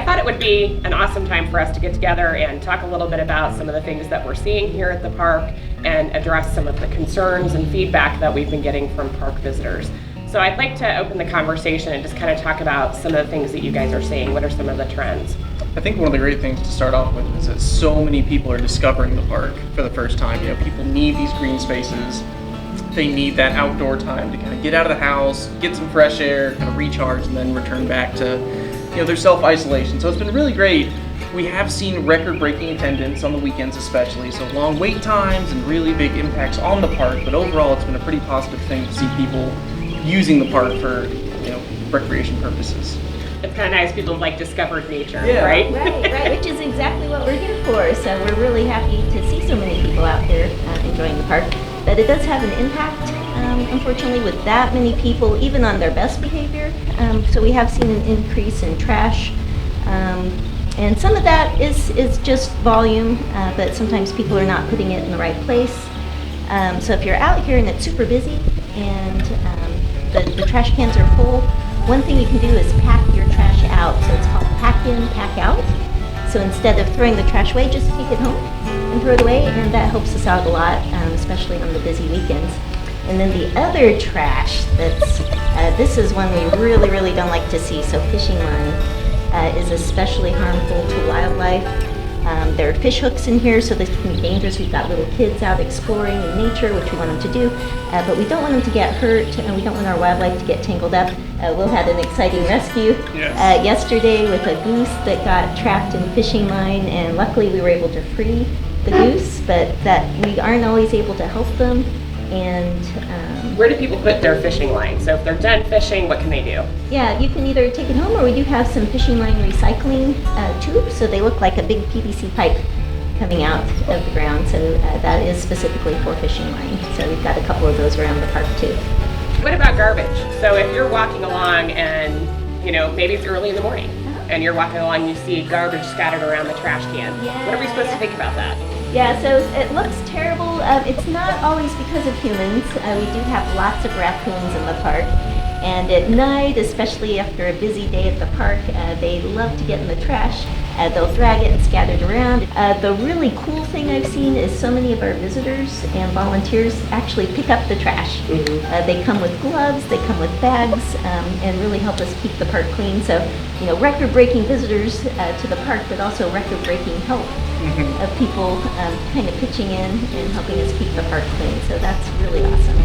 thought it would be an awesome time for us to get together and talk a little bit about some of the things that we're seeing here at the park and address some of the concerns and feedback that we've been getting from park visitors. So I'd like to open the conversation and just kind of talk about some of the things that you guys are seeing. What are some of the trends? I think one of the great things to start off with is that so many people are discovering the park for the first time. You know, people need these green spaces. They need that outdoor time to kind of get out of the house, get some fresh air, kind of recharge, and then return back to, their self-isolation. So it's been really great. We have seen record-breaking attendance on the weekends especially, so long wait times and really big impacts on the park, but overall it's been a pretty positive thing to see people using the park for, recreation purposes. It's kind of nice people like discovered nature, Yeah. right? Right, which is exactly what we're here for. So we're really happy to see so many people out here enjoying the park. But it does have an impact, unfortunately, with that many people, even on their best behavior. So we have seen an increase in trash. And some of that is just volume, but sometimes people are not putting it in the right place. So if you're out here and it's super busy and the trash cans are full, one thing you can do is pack your trash out. So it's called pack in, pack out. So instead of throwing the trash away, just take it home and throw it away, and that helps us out a lot, especially on the busy weekends. And then the other trash this is one we really, really don't like to see. So fishing line is especially harmful to wildlife. There are fish hooks in here, so this can be dangerous. We've got little kids out exploring in nature, which we want them to do, but we don't want them to get hurt, and we don't want our wildlife to get tangled up. Will had an exciting rescue yesterday with a goose that got trapped in fishing line, and luckily we were able to free the goose, but that we aren't always able to help them. And Where do people put their fishing line? So if they're done fishing, what can they do? yeah, you can either take it home, or we do have some fishing line recycling tubes, so they look like a big PVC pipe coming out of the ground. So that is specifically for fishing line. So we've got a couple of those around the park too. What about garbage? So if you're walking along and, maybe it's early in the morning and you're walking along and you see garbage scattered around the trash can. What are we supposed to think about that? Yeah, so it looks terrible. It's not always because of humans. We do have lots of raccoons in the park. And at night, especially after a busy day at the park, they love to get in the trash. They'll drag it and scatter it around. The really cool thing I've seen is so many of our visitors and volunteers actually pick up the trash. They come with gloves, they come with bags, and really help us keep the park clean. So, record-breaking visitors to the park, but also record-breaking help of people kind of pitching in and helping us keep the park clean. So that's really awesome.